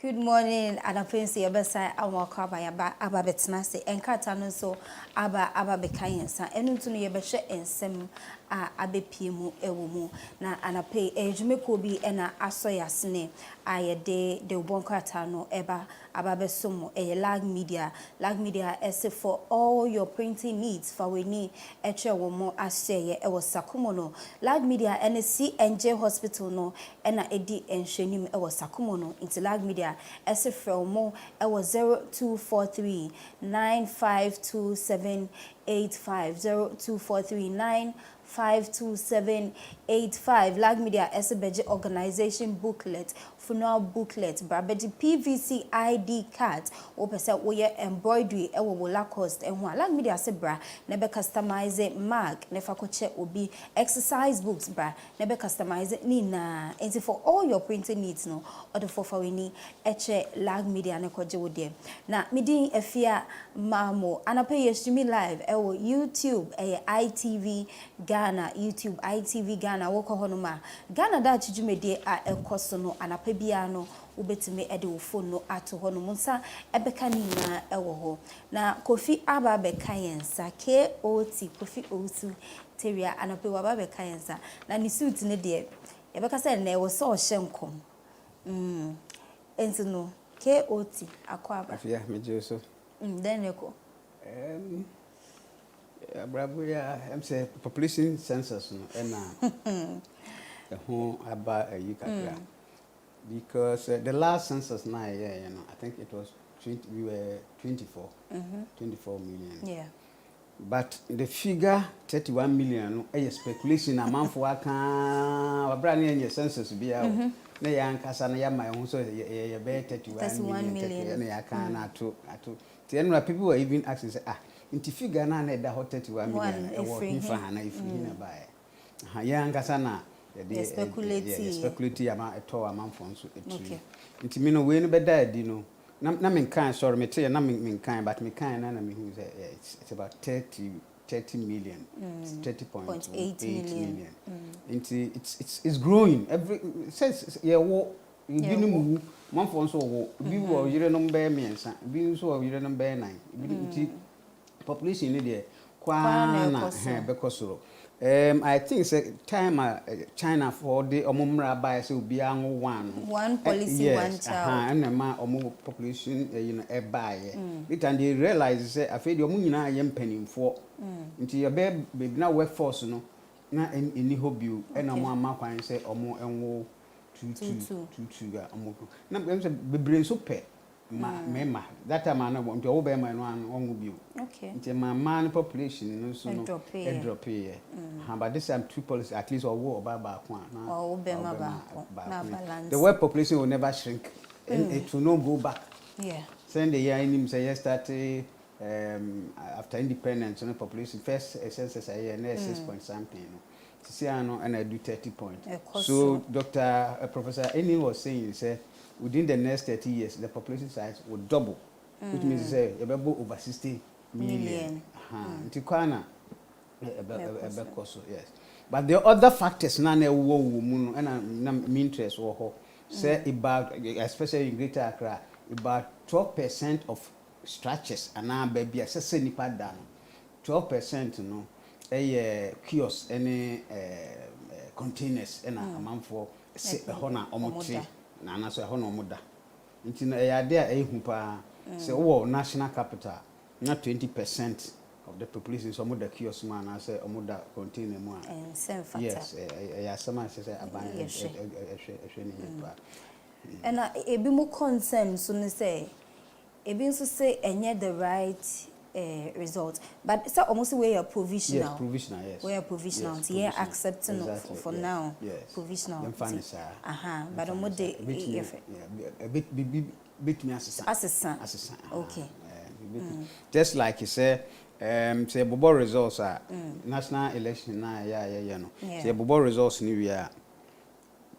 Good morning, Anapensi Abasa, Awaka by Ababetnase, and Catano so Aba Bekayansa, and Untuni Yabasha and Sem Abepimu Ewumu, na Anape, Ejmekobi, and Asoya Sne, I de Bonkatano, Eba Ababesumo, a lag media as for all your printing needs for we need a chair more as say it was Sakumono, lag media and CNJ hospital no, and a edi and shenim it was Sakumono into lag media. As a more, it was 0243 952785 0243 52785 Lag Media as a budget organization booklet, funeral booklet, Brabedi PVC ID card, or percent wire embroidery, ewa cost, and one Lag Media sebra, never customize it, mark, never check will be exercise books, bra, never customize it, Nina, and for all your printing needs, no, or the for we need eche Lag Media and a kojo na midi efia mamo, and I pay you streaming live, ewo YouTube, ITV, Ghana, YouTube, ITV Ghana, woko honoma. Ghana da chijumede a ekosono anapebiano ubetime ede phone no ato hono munsa ebeka nina ewo ho. Na Kofi aba beka yensa KOT Kofi Otu Teria anapewa aba beka yensa. Na ni suit ne de ebeka se na ewo so hyenkom. Enti no KOT akwa aba. Afia meje so. Then eko. Brabuya, I'm say population census and who about a year because the last census now, I think it was 20, we were 24 million. Yeah. But the figure 31 million, a speculation amount for a brand new census be out. Na yankasa na yama hu so ye be 31 million na yakana to the people were even asking say inti figure na na da 31 million e wo hifa na ifiri na bae yankasa na the speculate ama eto amanfo nso etu inti me no we no be da di no na me kan sorry me tell na me kan but me kan na me hu say it's about 30 million, 30.8 million. It's growing. Every says yeah, wo you one for so wo bi wo yire no be miensa bi so wo yire no be 9 bi population in there kwa na because I think say time China for the omumra buy so obi anwo one policy one child and ma omo population e buy it and they realize say afei de omo nyina ye mpanimfo nti ye be na workforce no na eni hobby e na mo ama kwan say omo enwo 22 ga omo na be say bebre so pe ma that time na nti wo be ma no onwo bi nti ma population no so no drop here but this time two policy at least owo ba kwa na be ma ba balance the world population will never shrink and it will not go back. Send the year in say started after independence the population first census a year 6 point something see and I do 30 point. So Professor Eni was saying say within the next 30 years the population size will double, which means say over 60 million. Tikwana yes. But the other factors na wo mu na interest wo say about especially in Greater Accra about 12% of structures and now baby say nipa dan 12% no kiosks any containers and amanfo say hona omote na na so hona omoda nti na ya de ehu pa say wo national capital na 20% of the population so omoda kiosks man na say omoda container mu yes ya sama say aban and ebi mo concern so ne say ebi so say enye the right result but it's almost where you're provisional. Yes, provisional, yes. Where you're provisional, yes, yeah, accepting exactly, for yes, now. Yes. Provisional. But a bit me assistant. Okay. Just like you say Bobo results are national election now, no. Say Bobo results new year.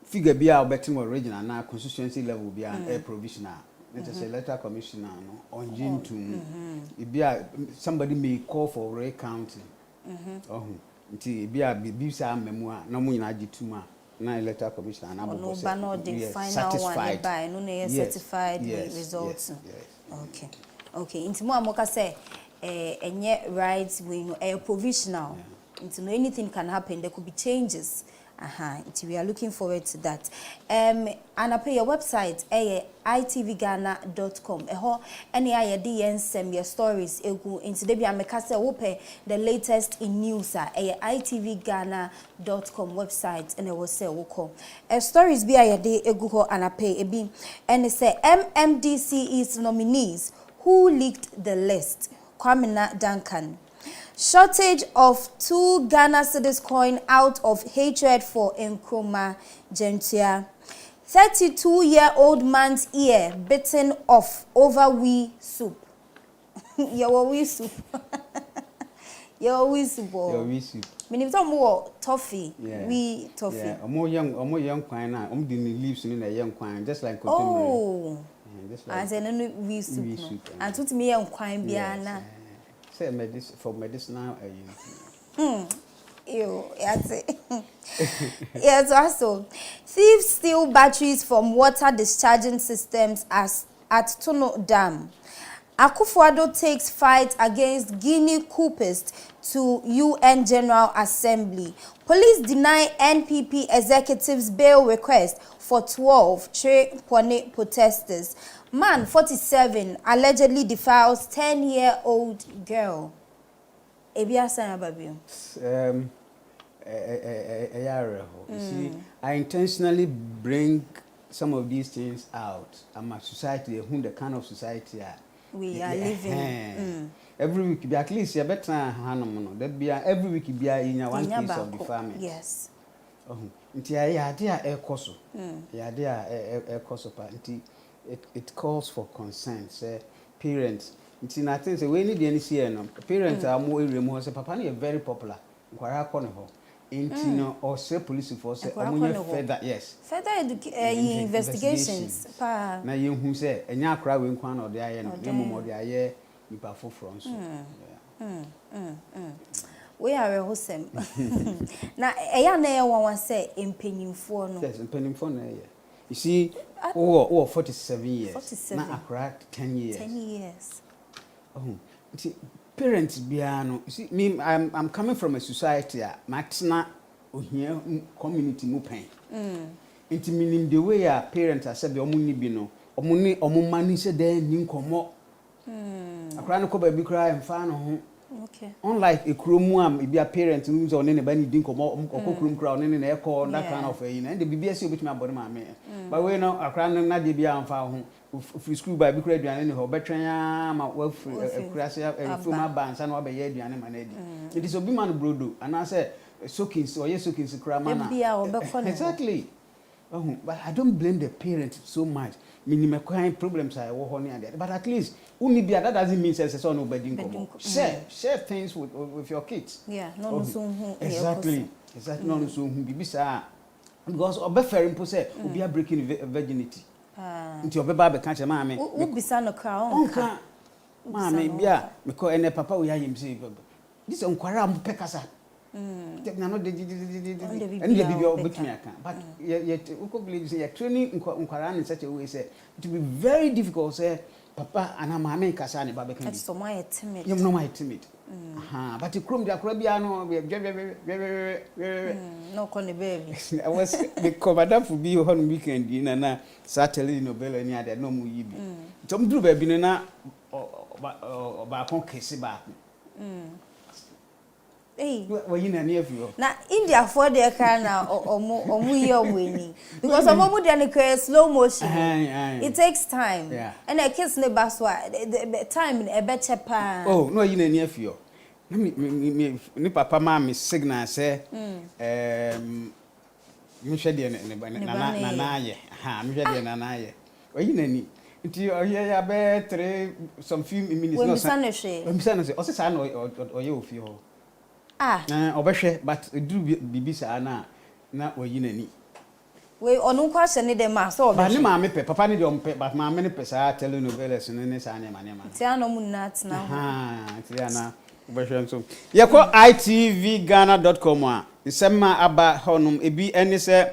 Figure be our betting original now constituency level be an provisional. Let us say letter commissioner on June 2. Somebody may call for recounting. Nti bia bibisa memoir na mu nyina agituma na electoral commission and no banner the final one by no na certified results. Okay into mo amoka say enye rights we no provisional into no anything can happen, there could be changes. We are looking forward to that. And I pay your website itvghana.com. Any idea send your stories into the Biamekasa open the latest in news itvghana.com website and I will say stories be a day egu and I pay a beam and say MMDC's nominees who leaked the list. Kwamina Duncan. Shortage of 2 Ghana cedis coin out of hatred for Nkrumah Gentia. 32-year-old man's ear bitten off over wee soup. Your wee soup. Your wee soup. Your wee soup. Many of them more toffee. Wee toffee. Yeah, more young quine now. The leaves in a young quine, just like oh. I said no wee soup. And to me young quine biana. Say for medicinal Ew, that's it. Yes, also. Thieves steal batteries from water discharging systems at Tono Dam. Akufo-Addo takes fight against Guinea coupists to UN General Assembly. Police deny NPP executives bail request for 12 Tre Pone protesters. Man 47 allegedly defiles 10-year-old girl. Ebia san babio. You see, I intentionally bring some of these things out. I'm a society, the kind of society we are living. Every week, be at least you better hanom. That be every week be in one case of the family. Yes. Nti ya dia e koso. Ya dia e koso pa. Nti it calls for consent. Say parents. Nti na think say we need any see no. Parents are more area say papa na very popular. Nkwara akọ ne ho. Nti no or say police force omunye further yes. Further investigations pa. Na ye hu say enya akra we nkwan na ode aye no. Ye mom ode aye nipa foforo nso. We are a hosem. Na eya na ye wan say empenyimfo no. Yes, empenyimfo na ye. You see, 47 years. 47. Na akra 10 years. 10 years. See, parents biano. You see, me I'm coming from a society matna ohia community mu pen. Nti meaning the way our parents are said omu ni bi no. Omu mani se den ni nkomo. Akra no ko ba bi kra emfa no ho. Okay. Unlike a chromum, if your parents who's on anybody didn't come up, chrome crown in the echo, that kind of thing, and the BBS with my body, my man. But we know a crown not the Bian found free school by Big Radio and her betrayal, my well free, a crassia, a former bands, and what by Yadi and Manedi. It is a big man brodo, and I said, soakings or yes, soakings, cramana. Exactly. But I don't blame the parents so much. Minimum problems I war on there. But at least only be that doesn't mean says so nobody share things with your kids. Yeah, no so exactly. Exactly no so be bisa because obeferin po say obi a breaking virginity. Nti obeba be kan che maame. Wo bisa no crown. Onka. Maame bia me ko ene papa wo yayem say this onkwara am pekasa. Na no de and the baby obetumi aka but yet we believe say training nkwara in such a way say it will be very difficult say papa and mama kasa ne ba be kan it's so my timid you know my timid but krom dia kora bia no no call the baby I was the commandant for be on weekend na Saturday Nobel any other no mu yibi tom duru ba bi na ba kon kesi ba hey well you na near you na India for the car now omu ye omweni because omu dey na slow motion it takes time and a kiss ne baswa the time e be chepa oh no you na near you me papa ma me signal say me hwe de na ye me hwe de na ye oyi na ni nti oye ya be 3 some few minutes no say we say o say na oye ofi ho obehwe but do bibi sa na oyi nani we onu kwa hye ne dem so obehwe ba ne ma me pe papa ne de ompe but ma me ne pe sa telenovelas ne sa ne ma ti ano mu na tena ti ana obehwe nso ye ko itvghana.com a nsema aba honum ebi ene se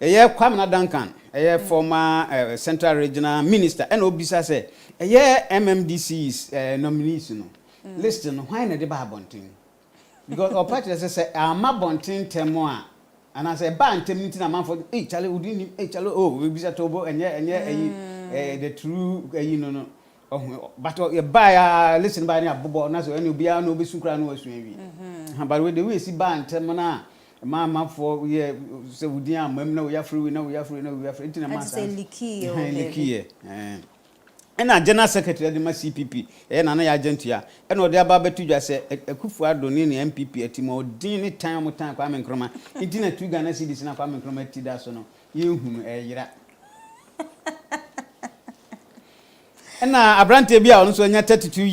Kwame Duncan former Central Regional Minister and obisa say MMDC's nominees no list no why na dey ba bonten because our party say ama bonten temo a and I say ba ntem nti na man for chale udini chale we bisa tobo enye the true no but you buy listen by na bobo na so any obia no obesu kra no asu awi but we the way si ba ntem na mama for yeah say udin amam na we afri nti na ma say likie and a general secretary of the CPP na ya agent ya and ode aba betu dwa say Akufu Adoni ni MPP atimo din time Kwame Nkrumah nti na tu Ghana cedis na Kwame Nkrumah ti da so no ye hunu yira na abrante bia ono so nya 32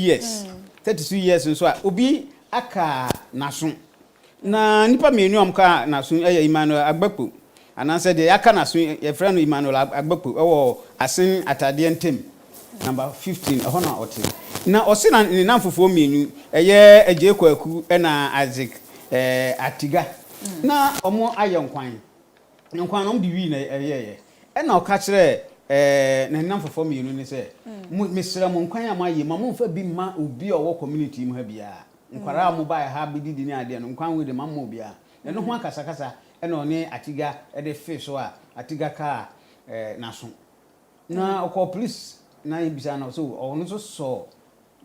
years nso a obi aka naso na nipa menu amka naso Emmanuel Agbakpo ananse de aka naso ye friend Emmanuel Agbakpo ewo asen atade ntem number 15 ehona ote na osi na ni namfofo menu eye eje kwaku na Isaac Atiga na omo aye nkwan no de wi na eye na oka kire na namfofo menu ni se mesra mo nkwan amaye ma mo fa bi ma obi owo community mu ha bia nkwara mo ba ha bididi ni ade no nkwan we de ma mo bia no ho akasakasa na oni Atiga de fish so a Atiga ka na so na okọ police na ibisa na so onu so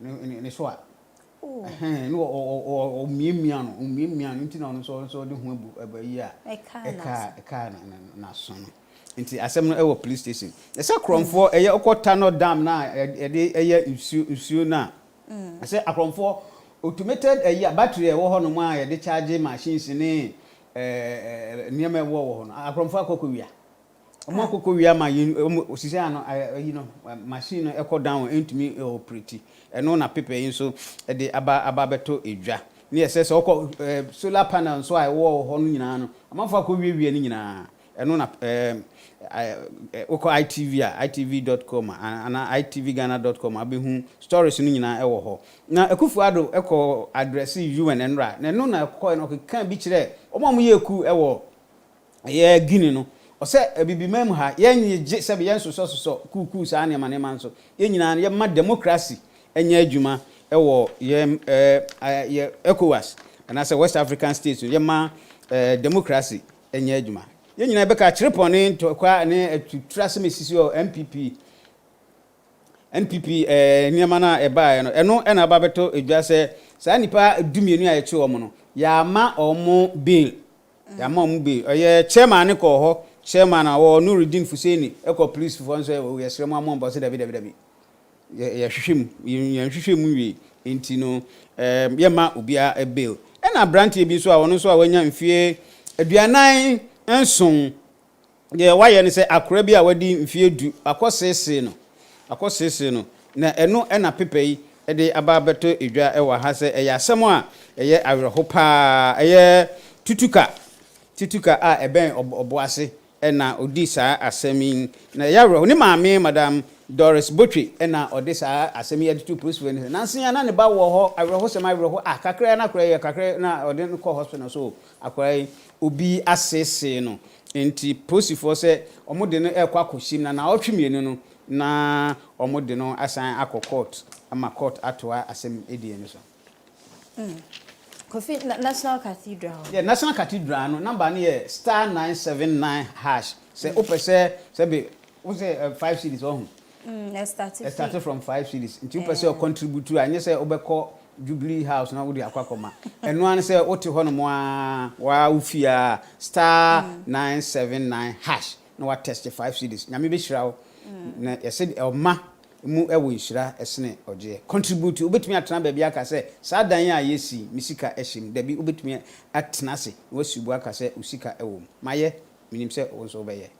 ne so a no o miemia no nti na onu so de hu abayi a eka na so no nti asem no e wo police station e se kromfo eye okota no dam na e de eye nsuo na e se akromfo automated eye battery e wo ho no ma ye de charge machines ni niam e wo ho no akromfo akokowia omo akokowia ma osisi ano machine e ko down entumi operate eno na paper yin so e de aba beto edwa ni ese se okọ solar panel so ai wo ho no nyina no amafo akowiewie ni nyina eno na okọ itv.com ana itvghana.com abehu stories no nyina e wo ho na Akufu Ado ekọ address UN enra na eno na ekọ no kan bi kire omo ye ku e wo ye gini no ose bibimam ha yenye sebe yenso kuku sa ne manema nso yenyina ye ma democracy enya adwuma ewo ye ECOWAS and say West African states ye ma democracy enya adwuma yenyina be ka kirepone to kwa ne atutrase mesisi o NPP niema na eba no eno na babeto edwa se sa nipa dumienu a ye che omo no ya ma omo bill oye chairman ko ho chairman awo Nuruddin Fuseni eko police for nso we yesrem amon se dabi ya hwehwem wi enti no ye ma obia a bill na brantie bi so a wono so a wanya mfie aduanan enson ye waye ne se akora bi a wadi mfie du akosese no na eno na pepe yi de ababeto edwa ewa ha se eya asem a eye awerho pa eye tituka a eben oboase na odi saa asemi na yawro ni maame madam Doris Botwe na odi saa asemi ya ditu police we na nsia na ne ba wo ho awerho sema awerho kakra na akra ye kakra na odi ko hospital so akra obi asese no enti police for se omode no ekwa akoshim na otwemienu no na omode no asan akọ court atoa asem edie no so Kofi National Cathedral. Yeah, National Cathedral no number near *979#. Say opese say be we say 5 cities on. It started from 5 cities. Nti opese contribute to anye say obekọ Jubilee House na wo di akwakoma. Eno an say wote ho no mo wa ufia *979# na wa test 5 cities. Nyame be hira wo. Na yese oma mu ewo nhira esene oje contribute obetumi atena ba bia aka se sa dan a yesi misika ehim da bi obetumi atena se wasubu aka se usika ewo maye minim se wonso be ye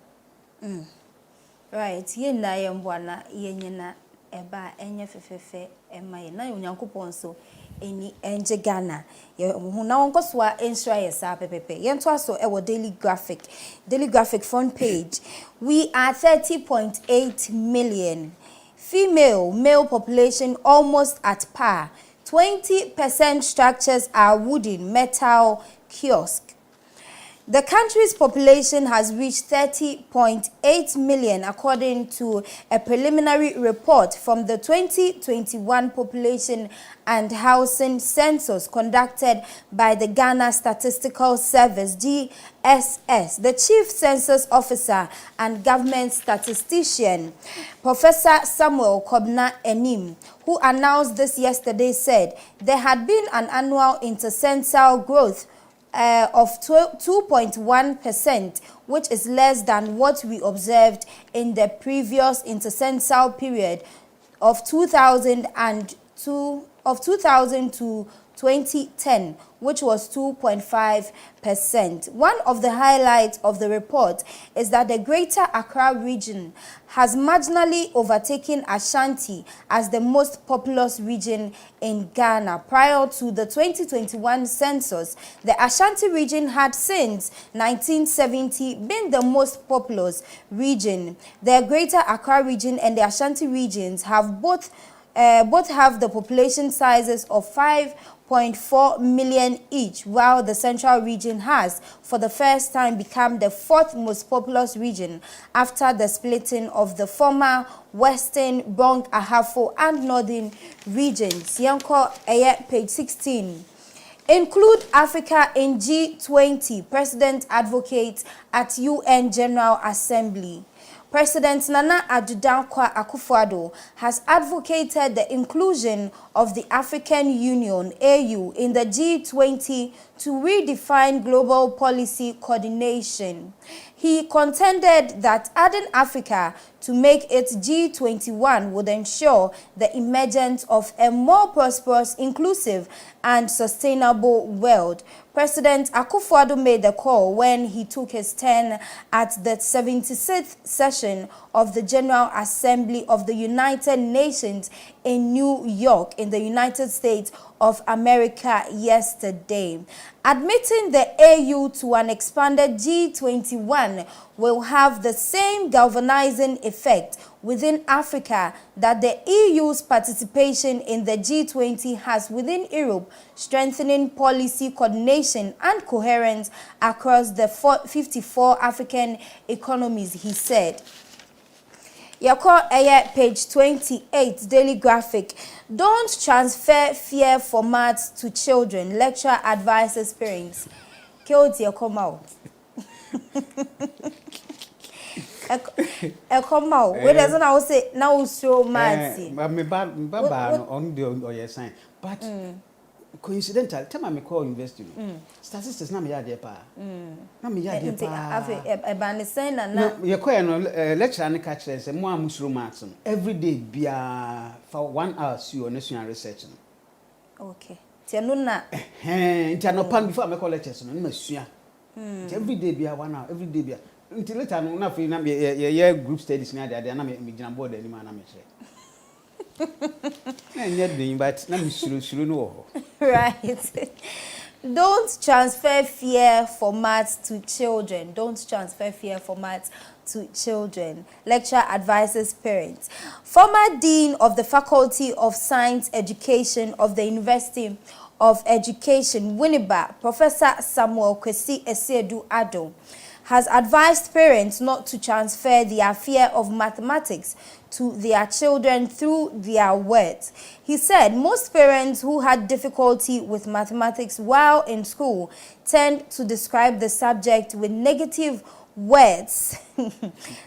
right ye na ye mbwana ye nyina eba enye fefefe emaye na onyankopon so eni enje Ghana ye hu na wonko so a ensure ye sa pepepe ye nto aso ewo daily graphic front page we are 30.8 million. Male population almost at par. 20% structures are wooden, metal, kiosk. The country's population has reached 30.8 million according to a preliminary report from the 2021 Population and Housing Census conducted by the Ghana Statistical Service GSS. The Chief Census Officer and Government Statistician, Professor Samuel Kobna Enim, who announced this yesterday, said there had been an annual intercensal growth of 2.1%, which is less than what we observed in the previous intercensal period of 2000 to 2010, which was 2.5%. One of the highlights of the report is that the Greater Accra region has marginally overtaken Ashanti as the most populous region in Ghana. Prior to the 2021 census, the Ashanti region had since 1970 been the most populous region. The Greater Accra region and the Ashanti regions have both have the population sizes of 5.4 million each, while the Central region has, for the first time, become the fourth most populous region after the splitting of the former Western, Bronx, Ahafo, and Northern regions. Yanko page 16. Include Africa in G20, President advocates at UN General Assembly. President Nana Addo Akufo-Addo has advocated the inclusion of the African Union (AU) in the G20 to redefine global policy coordination. He contended that adding Africa to make it G21 would ensure the emergence of a more prosperous, inclusive, and sustainable world. President Akufo-Addo made the call when he took his turn at the 76th session of the General Assembly of the United Nations in New York, in the United States of America yesterday. Admitting the AU to an expanded G21 will have the same galvanizing effect within Africa that the EU's participation in the G20 has within Europe, strengthening policy coordination and coherence across the 54 African economies, he said. Yako page 28, Daily Graphic. Don't transfer fear for maths to children. Lecturer advises parents. Kyoti Ekomao. Ekomao. Where doesn't I say now show maths? But me bad on the sign. But coincidental, tell me call university. Statistics na me yade pa. Na me yade pa. E ban sen na. No, ye call no lecture na catch say mo amusuro maths. Every day bia for 1 hour you on national research. Okay. Ti no na. Nti anopan before me call lectures no masua. Every day bia 1 hour, every day bia. Until later no na fe na ye group studies na dey na me gina board ani ma na me kire. But right. Don't transfer fear for maths to children. Don't transfer fear for maths to children. Lecturer advises parents. Former Dean of the Faculty of Science Education of the University of Education, Winneba, Professor Samuel Kwesi Esiedu-Addo, has advised parents not to transfer their fear of mathematics to their children through their words. He said most parents who had difficulty with mathematics while in school tend to describe the subject with negative words,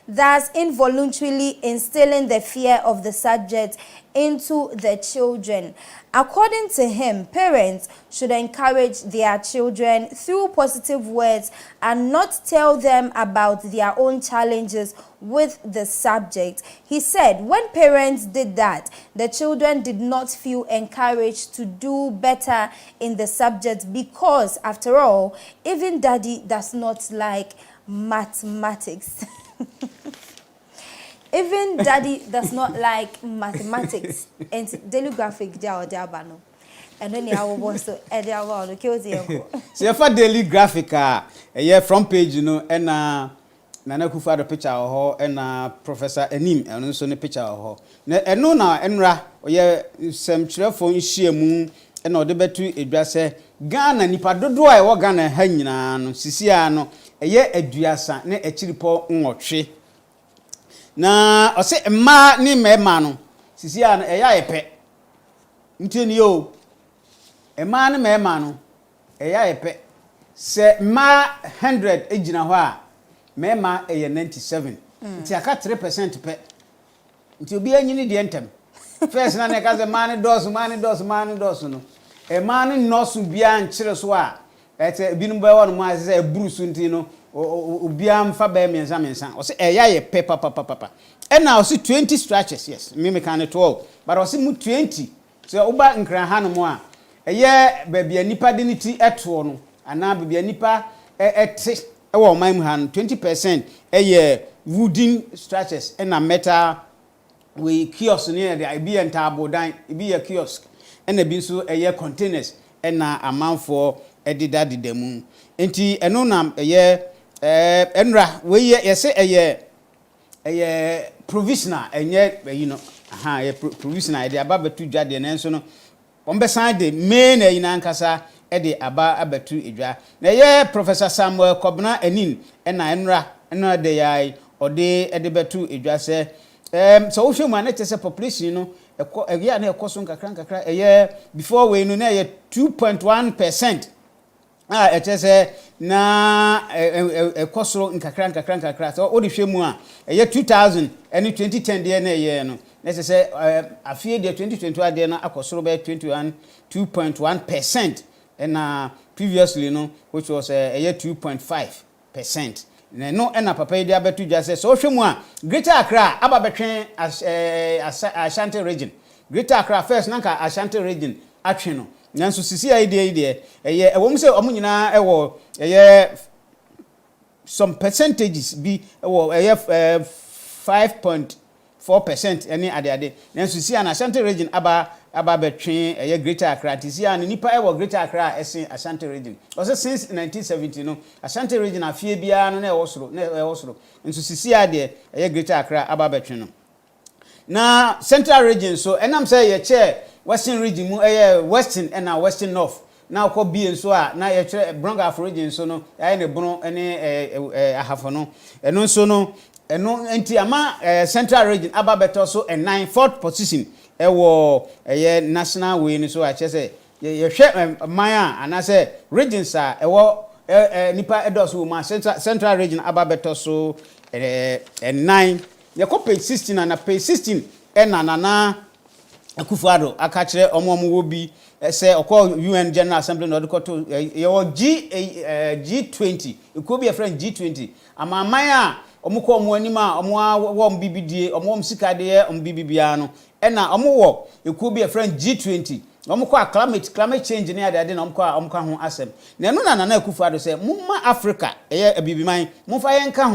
thus involuntarily instilling the fear of the subject into the children. According to him, parents should encourage their children through positive words and not tell them about their own challenges with the subject. He said when parents did that, the children did not feel encouraged to do better in the subject because, after all, even daddy does not like mathematics. Even daddy does not like mathematics. And Daily Graphic diabano. And then you want to add our so for Daily Graphic a front page, you know, and Nana Akufo-Addo picture of her and Professor Enim and so ne picture of her. Na eno na enra oye sem kyerefo nhyiamu na ode betu edwa se Ghana nipa dodo a ewo Ghana ha nyina no sisia no eye aduasa ne ekiripo nwotwe na ose mma ni mema no sisia no eya yepe ntini yo mma ni mema no eya yepe se mma 100 ejina ho a mema eye 97 nti aka 3% pe nti obi anyini de entem first na ne ka ze mani dos no mani nosu bia nkyere so a ete binum ba wonu ma se bruce nti no obia mfa ba mensa o se eya ye papa na o se 20 stretches yes me can 12 but o se mu 20 so uba nkran ha no mo a eye ba bia nipa de ni ti eto no ana ba bia nipa ete ewo man mu ha 20% eye wooden stretches na metal we kiosk near the ibi entabo dan ibi ya kiosk ena bi so eye containers ena amanfo edida didemu enti eno na eye enra we yese eye provisional enye you know ye provisional de aba betu dwade na enso no ombesan de main ina nkasa de aba abetu edwa na ye Professor Samuel Kobna Anin ena enra de yai ode de betu edwa se so we man it say population no ya na ekoso nkakra before we no na 2.1% it say na ekoso nkakra so o de hwemu a 2000 and 2010 de na ye no let's say afie de 2021 de na akosoro be 2.1% and previously no which was 2.5%. No ena papa idi abetu jase so hwemu a Greater Accra aba betwen Ashanti region Greater Accra first nanka Ashanti region atwe no nanso sisi ide ewom se omo nyina ewo some percentages bi ewo 5.4% any ade nanso sisi na Ashanti region aba betwen Greater Accra tisi an nipa ewo Greater Accra esen Ashanti region also since 1970 no Ashanti region afie bia no na ewo soro nso sisi ade Greater Accra aba betwen no na Central region so enam say ye che Western region mu Western and Western North na ko bi enso a na ye che Brongaf region so no ne bro ne ahafo no eno so no eno enti ama Central region aba beto so a 9th position ewo national way ni so a che say ye hwe man ana say regions a ewo nipa edoso ma Central region aba beto so 9 ye ko page 16 na page 16 na Akufo-Addo aka kire omo bi say okọ UN General Assembly no to ye G20 eko bi a friend G20 amaman a omo ko omo anima omo wo mbibidie omo msikade omo bibibia no na omo wo eko bi a friend G20 omo ko climate change ne ade na omo ko ho asem na eno na Akufo-Addo say mumma Africa abibiman mumfa yenka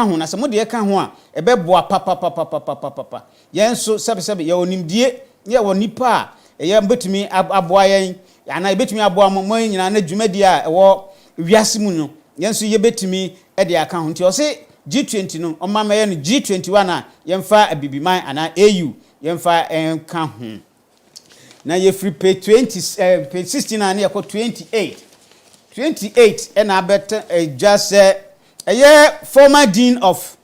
ho na se mo de ka ho a ebeboa papa yenso sebe ye onimdie ye wonipa ye mbetumi aboa yen ana ebetumi aboa mo nyina na dwumadi a ewo wiase mu no yenso ye betumi de aka ho nti o se G20 no o mama ye no G21 a yemfa abibiman ana AU yemfa enka ho na ye free page 20 page 16 na ye ko 28 na bet just former dean of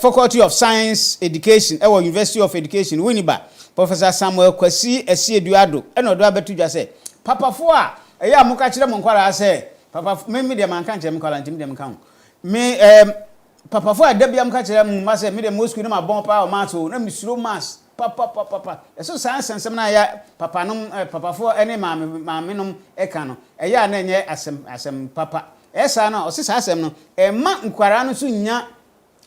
Faculty of Science Education University of Education Winneba Professor Samuel Kwasi Esieduado odo abetu dwa say papa fo a amuka kire mo nkwara say papa me de man kan kire mo kwara ntim de kan me papa fo a da bia amuka kire mo ma say me de mo school na ma bon pa o ma so na misuro mass papa eso science ensem na ya papa no papa fo ene maame no eka no na enye asem papa esa na o se asem no ma nkwara no so nya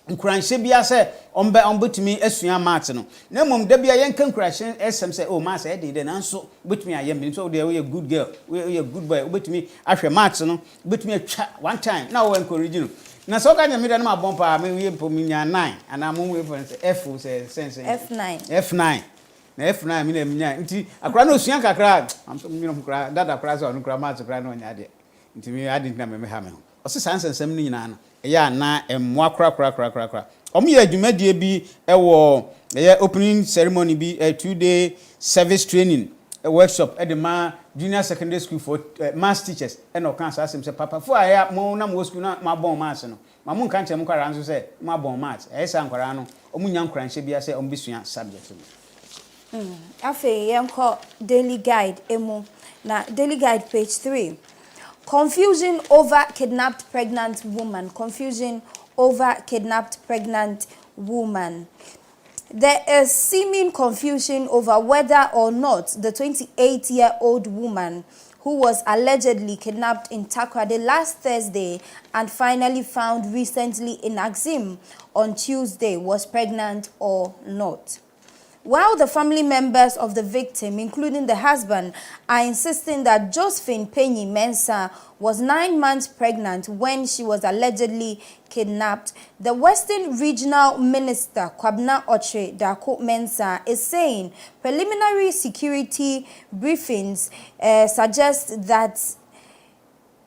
nkuranhye bia se ombetumi asua mat no na mom da bia yenka nkuranhye esem se o ma se de nanso betumi ayem so de we good girl we good boy betumi ahwe mat no betumi atwa one time na wo encourage no na so ka nya me de na ma bompa me we po minya 9 ana mo we for F se sense F9 na F9 me na minya nti akra na osua kakra am so minum kra dada kra so no kra mat kra na onya de nti me adi na me ha me o se sanse nsem ni nyina na ya na emwa kra omo ye adwumadie bi ewo opening ceremony bi 2-day service training a workshop at the junior secondary school for maths teachers and no cancer ask him say papa for I mo na mo school na ma bon maths no ma mo kan kyem kwara nso say ma bon maths e say ankwara no omunya nkran hye bia say ombesua subject no afi yenko daily guide emu na daily guide page 3 confusion over kidnapped pregnant woman woman. There is seeming confusion over whether or not the 28-year-old woman who was allegedly kidnapped in Daakye last Thursday and finally found recently in Axim on Tuesday was pregnant or not. While the family members of the victim, including the husband, are insisting that Josephine Penny Mensah was 9 months pregnant when she was allegedly kidnapped, the Western Regional Minister, Kwabena Oche Daakye Mensah, is saying preliminary security briefings suggest that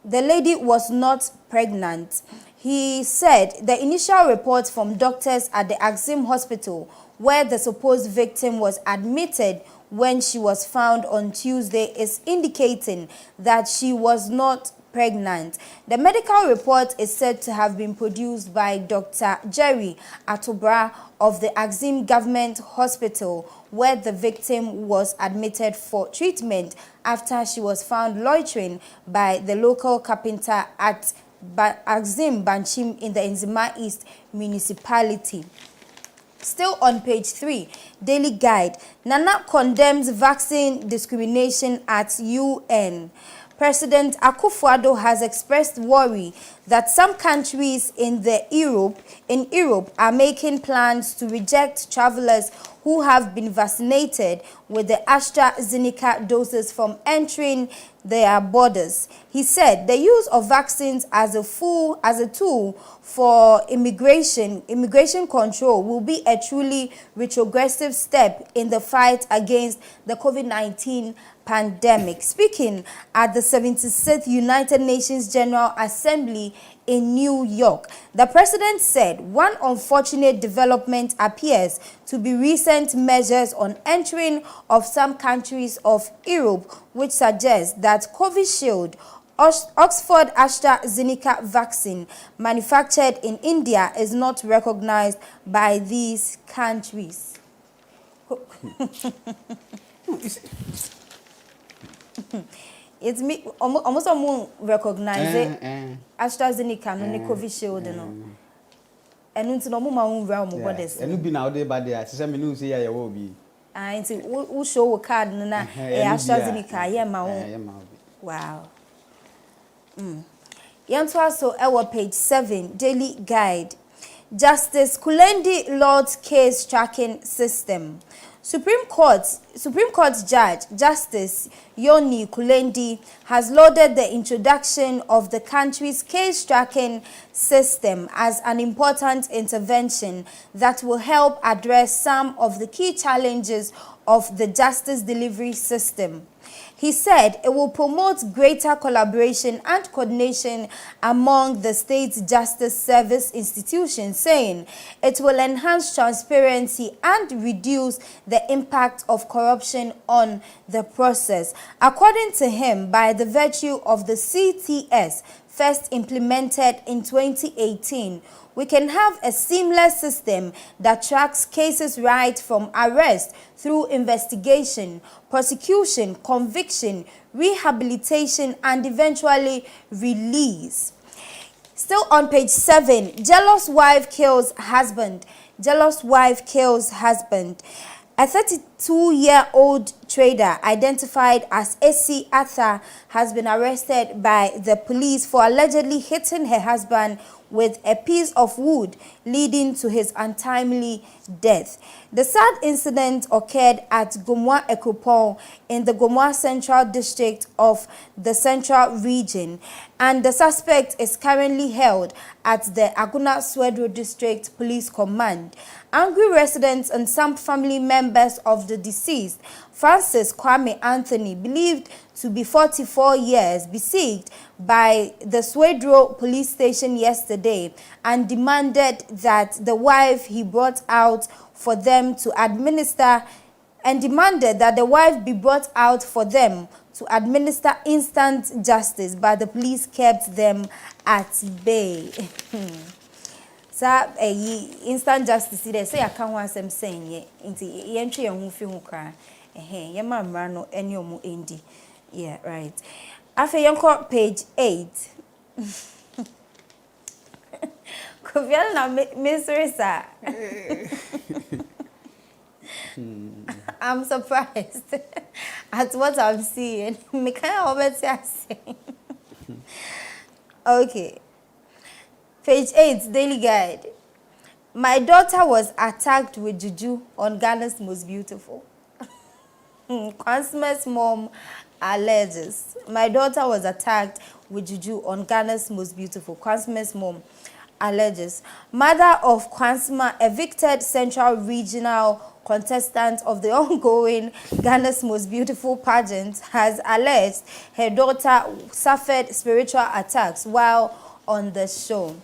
the lady was not pregnant. He said the initial reports from doctors at the Axim Hospital, where the supposed victim was admitted when she was found on Tuesday, is indicating that she was not pregnant. The medical report is said to have been produced by Dr. Jerry Atobra of the Axim Government Hospital, where the victim was admitted for treatment after she was found loitering by the local carpenter at Axim Banchim in the Nzima East municipality. Still on page 3, Daily Guide, Nana condemns vaccine discrimination at UN. President Akufo-Addo has expressed worry that some countries in Europe are making plans to reject travelers who have been vaccinated with the AstraZeneca doses from entering their borders. He said the use of vaccines as a tool for immigration control will be a truly retrogressive step in the fight against the COVID-19 pandemic. Speaking at the 76th United Nations General Assembly in New York, the president said one unfortunate development appears to be recent measures on entering of some countries of Europe, which suggests that Covishield, Oxford AstraZeneca vaccine manufactured in India, is not recognized by these countries. It's me almost recognize it AstraZeneca no Covishield no enu no mama won wura mo borders enu bi na ode ba there se me nu say ya wo bi nti wo show card no na AstraZeneca ye ma wo wow yanto aso ewo page 7 Daily Guide Justice Kulendi Lord's case tracking system. Supreme Court Judge Justice Yoni Kulendi has lauded the introduction of the country's case tracking system as an important intervention that will help address some of the key challenges of the justice delivery system. He said it will promote greater collaboration and coordination among the state's justice service institutions, saying it will enhance transparency and reduce the impact of corruption on the process. According to him, by the virtue of the CTS first implemented in 2018, we can have a seamless system that tracks cases right from arrest through investigation, prosecution, conviction, rehabilitation, and eventually release. Still on page 7, jealous wife kills husband. Jealous wife kills husband. A 32-year-old trader identified as A.C. Arthur has been arrested by the police for allegedly hitting her husband with a piece of wood, leading to his untimely death. The sad incident occurred at Gomwa Ekropon in the Gomwa Central District of the Central Region, and the suspect is currently held at the Aguna Swedro District Police Command. Angry residents and some family members of the deceased, Francis Kwame Anthony, believed to be 44 years, besieged by the Swedro police station yesterday and demanded that the wife he brought out for them to administer and demanded that the wife be brought out for them to administer instant justice, but the police kept them at bay. Sa instant justice dey say aka ho asem saying ye nti ye ntwe ye ho fi ho kra ye mamra no eni omu endi. Yeah, right. Afa yenko page 8. Kovial na mystery sir. I'm surprised at what I'm seeing. Me kind of saying. Okay. Page 8, Daily Guide. My daughter was attacked with juju on Ghana's Most Beautiful. Kwanzma's mom alleges. My daughter was attacked with juju on Ghana's Most Beautiful. Kwanzma's mom alleges. Mother of Kwanzma, evicted Central Regional contestant of the ongoing Ghana's Most Beautiful pageant, has alleged her daughter suffered spiritual attacks while on the show.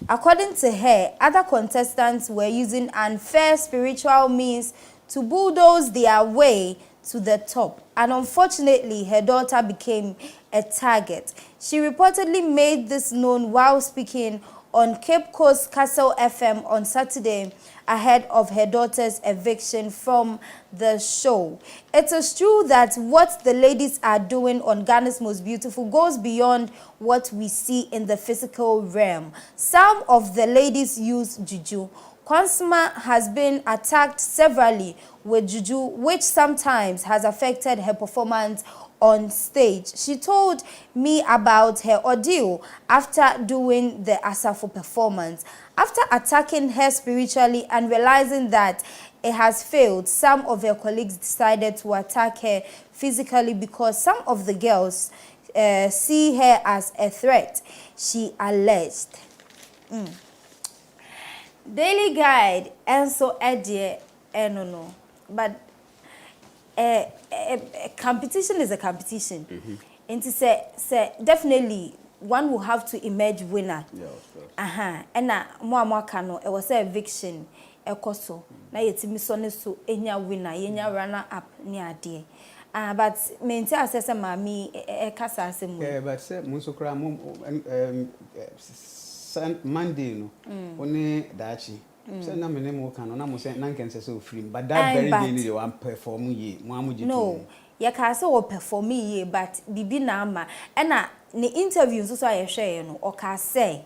According to her, other contestants were using unfair spiritual means to bulldoze their way to the top, and unfortunately, her daughter became a target. She reportedly made this known while speaking on Cape Coast Castle FM on Saturday ahead of her daughter's eviction from the show. It is true that what the ladies are doing on Ghana's Most Beautiful goes beyond what we see in the physical realm. Some of the ladies use juju. Kwanzma has been attacked severally with juju, which sometimes has affected her performance on stage. She told me about her ordeal after doing the Asafo performance. After attacking her spiritually and realizing that it has failed, some of her colleagues decided to attack her physically because some of the girls see her as a threat, she alleged. Daily Guide, and so Edie, no. But a competition is a competition. And to say definitely one will have to emerge winner. Yeah, of course. And na kano it was a eviction ekoso. Na yetimi so enya winner, enya runner up ni ade. But me nti asese mami kasa asem. But say musokra Monday no oni Daakye. Say na me name kan no na mo say na nkense so free, but that very day they wan perform ye mo amuji. No, ya ka say o perform ye, but bibi na ama na the interview so I share no o ka say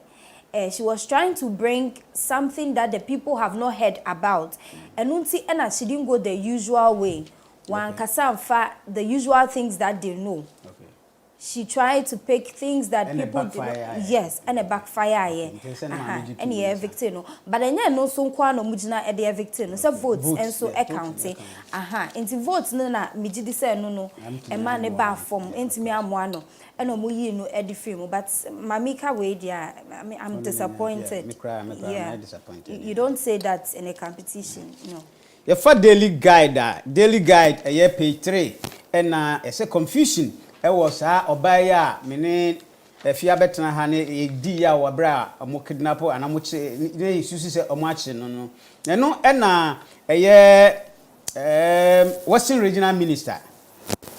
she was trying to bring something that the people have not heard about, and unti na she didn't go the usual way. One kasa the usual things that they know. She tried to pick things that and people do. Yes, and a backfire. And he evicted no. But then no so kwa no mujina e de evicted no. So votes and so accounting. Into votes no na mijidi say no. E man e ba form enti me amoa no. E no mo yi no e di film, but mamika we dia I'm disappointed. Yeah, disappointed. You don't say that in a competition, no. Your for Daily Guide, Daily Guide a year page 3 and it's a confusion. E was obaya mene efia betena ha ne edi ya wabra amo kidnap and amo che ne isusu se omo ache no no na eye Western Regional Minister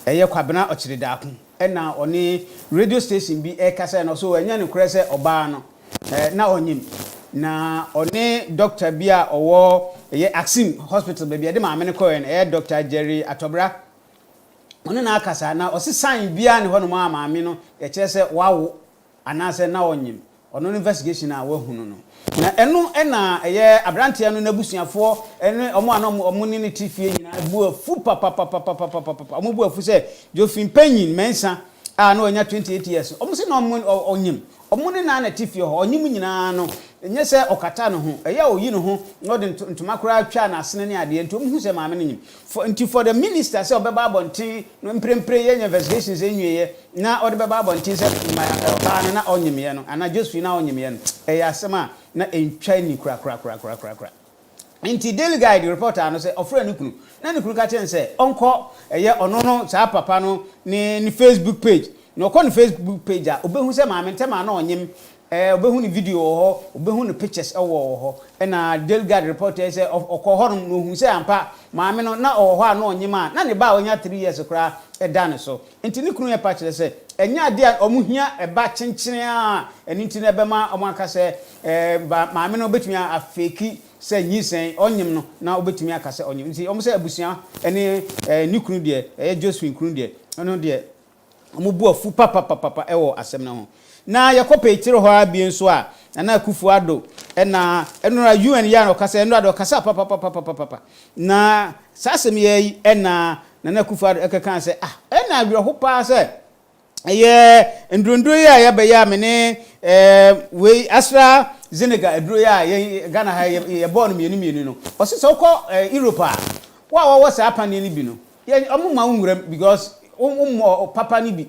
eye Kwabena Ochiridaku na oni radio station bi e kasa no so anya ne kure se oba no na onyim na oni doctor bia owo eye Axim Hospital baby ade ma amene koyen Dr. Jerry Atobra ono na akasa na osisan bia ne hono ma maame no e kyerese wawo anase na onyim ono investigation na wahunu no na eno na eye abrante no nabusuafo ene omo anom omo ni ne tifie nyina bu afu papa omo bu afu se Jofin Panyin mensa na onya 28 years omo se na omo onyim omo ne na tifie ho onyim nyina no enye se okata no ho eya oyi no ho no de ntomakura atwa na asene ne ade ntom hu se maame nyim for the minister se obeba abonten no mprempre ye investigations enwiye na odebeba abonten se ba na onyim ye no ana Josephine na onyim ye no eya asema na entwa ni kura nti Daily Guide reporter no se ofra ni kunu na ni kunu ka chen se onko eye ono no sa papa no ni Facebook page no ko ni Facebook page a obehu se maame ntema na onyim obehu ni video ho obehu ni pictures ewo ho na delegate reporter say okohorum no hu say ampa maame no na oho a na onyema na ne ba onya 3 years kra da ne so enti ni kunu ye pa kire say enya ade a omuhia eba chenchene a eni nti na bema omaka say maame no betumi afeki say nyisen onyem no na obetumi aka say onyem nti omo say abusia eni ni kunu de Josephine kunu de ono de omo bu afu papa ewo asem na ho na yakope itiro ho abie nso a na akufu ado na enura UN ya no kasa enura do kasa papa na sasem ye na akufu ado ekeka se na awiro ho pa se ye ndrondro ya be ya me ne we asra zinega edro ya Ghana ha ye born mienu no o se so ko Europe a wa sa apane ni bi no ye omuma nwuram because papa ni bi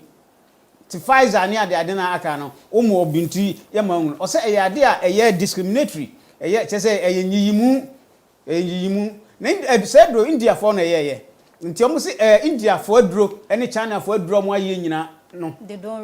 ti Pfizer ni ade na aka no omo obinti ye ma nwun o se ade a eye discriminatory eye che se eye nyiyimu na se dro India for na eye nti omo se India for dro ene China for dro mo aye nyina no they don't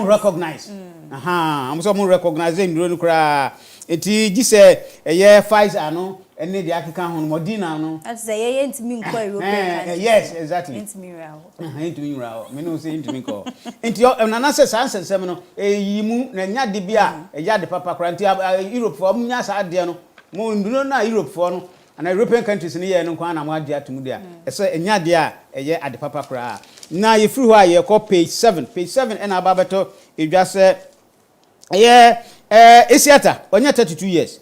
recognize omo so mo recognize ndro no kra enti gi se eye Pfizer no ene de akeka ho Modena no that say eye ntimi nkwa European country yes exactly ntimi rawo ntimi rawo me no say ntimi ko enti na se sansensem no eyimu na nya de bia eya de papa kra enti Europe for mo nya sa de no mo nduro na Europe for no and European countries ni ye no kwa na mo ade atumu de a eso enya de a eye ade papa kra na ye free ho a ye ko page 7 and ababeto edwa se eye Esiata onya 32 years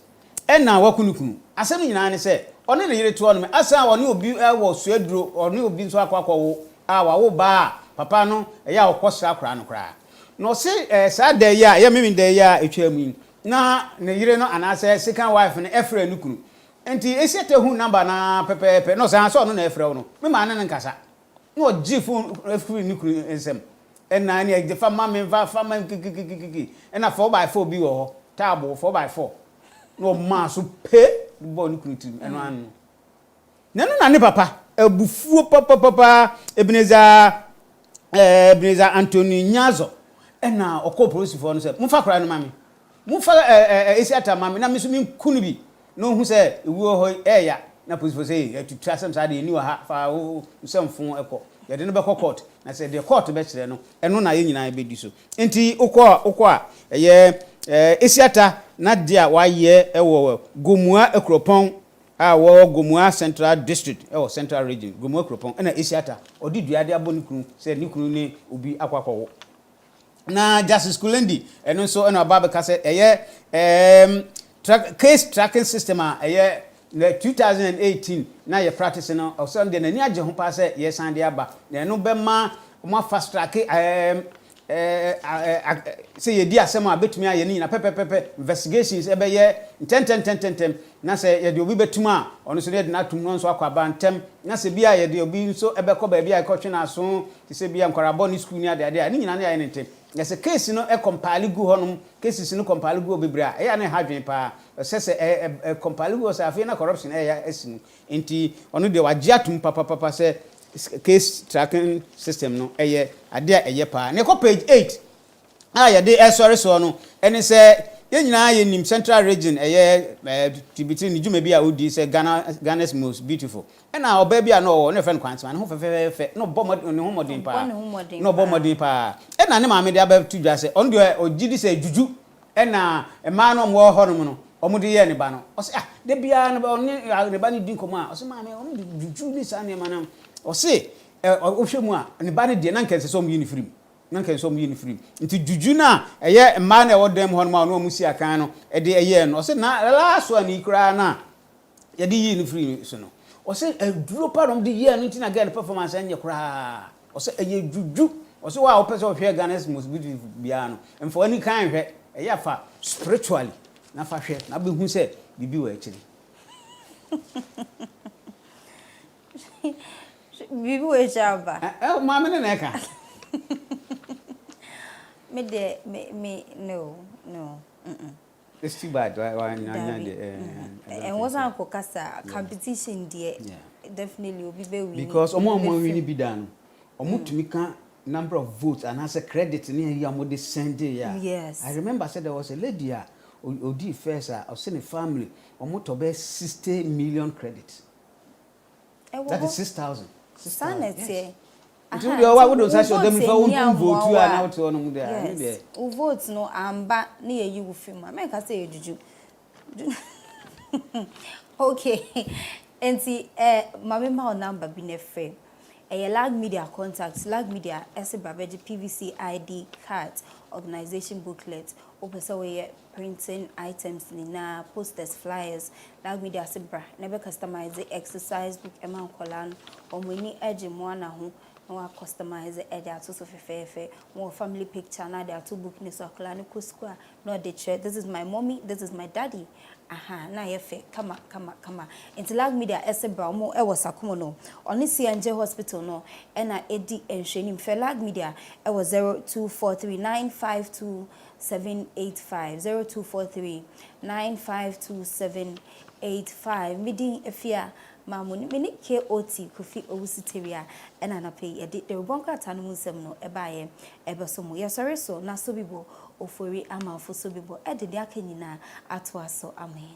na wakunukunu asem nyina ne se one ne yire to no me asa one obi wo suaduro one obi nso akwakowo wa wo ba papa no eya okosra kra no kra no se sa da ya memi da ya etwamu na ne yire no anase second wife ne efra nukunu enti Esiata hu number na pepepe no sa so no na efra no me ma ne nkasa no jifu efra nukunu ensem na ne de fa ma kiki na 4x4 bi wo ho table 4x4 no ma so pe bo ni kunuti eno anu na ne papa abufuo papa Ebenezer Anthony Nyazo na okoporosi fo no se mfa kra no mami mfa Esiata mami na me so min kunu bi no hu se ewuo ho ya na police fo se tutu asem sa de ni wa ha fa wo semfo eko ye de no be court na se de court be kire no eno na ye nyina be di so enti ukwa ye Esiata na dia wa ye ewo Gomua Ekropon a wo Gomua Central District ewo Central Region Gomua Ekropon na Esiata odi duade aboni kunu se ni kunu ni obi akwakwo na Justice Kulendi eno so eno ababe ka se eye case tracking system a eye 2018 na ye practice no o so de na ni age ho pa se ye san de aba na eno be ma mo fast track say ye di asem a betumi aye ni na pepepepe investigations ebe ye ten na say ye de obi betuma ono so de na tum no so akwaba ntem na say bia ye de obi so ebe ko ba bia e ko twe na so ti say bia nkorabo ni school ni ade ni nyina na ye ne ntem yes case no e compile gu honum cases no compile gu obibra e ya na hadwen pa se compile gu so afia na corruption e ya esinu enti ono de wagye atum papa say case tracking system no eye ade a eye pa ne ko page 8 ya de sorry so no ene se ye nyina ye nim Central Region eye tibiti ni juma bi a odi se Ghana's most beautiful na oba bi a no ne friend kwantima ne ho fe no bo ne ho modin pa no bo modin pa na ne maame de aba tudwa se on de ogidi se juju na ma no mo ho no omo de ye ne ba no o se de bia ne ba ni din komo a o se maame on de juju ni sa ne ma na o se o hwemu a ne ba ne de na nkense so mo uniform na nkense so mo uniform nti juju na eye ma na wo dem ho no ma no mu si akan no e de eye no o se na last one ni kra na ye de uniform so no o se duro pa no de ye no nti na get performance anye kra o se eye juju o se wa o pese o hwe Ghana's most beautiful bia no emfo ani kan hwe eye afa spiritually na fa hwe na be hu se bibi wa akiri bibi we jaba ma me na ka me no it's too bad why and was an kokasa competition there definitely will be because omo win bi dan omo tumi ka number of votes and as a credit near Yamode Sunday. Yes. I remember said there was a lady Odi first I was in a family almost 60 million credits. That is 6,000. Sanity. Why would you say them if I won't vote you are now to on there? Yes. Who votes no amba near you film. I make say juju. Okay. And see my number be ne frame. A lag media contacts, lag media, Brabeji PVC ID card, organization booklet, open printing items, nina, posters, flyers, lag media sebra, never customize the exercise book, amount colon, or many edge moana who no customize the edge out of fair, more family picture, now there are 2 bookness or colonical square, not the chair. This is my mommy, this is my daddy. Na yefe kama into lag media esebra mo e wasakumo no oni CNJ hospital no e na edi enhwenim fe lag media e was 0243952785 0243952785 midin efia mamuni mini KOT kofi owusiteria e na na pay e de rebonka tanu musem no e baaye e beso mo yesore so na so bibo ofori amafo so bibo e de aka nyina ato aso amen.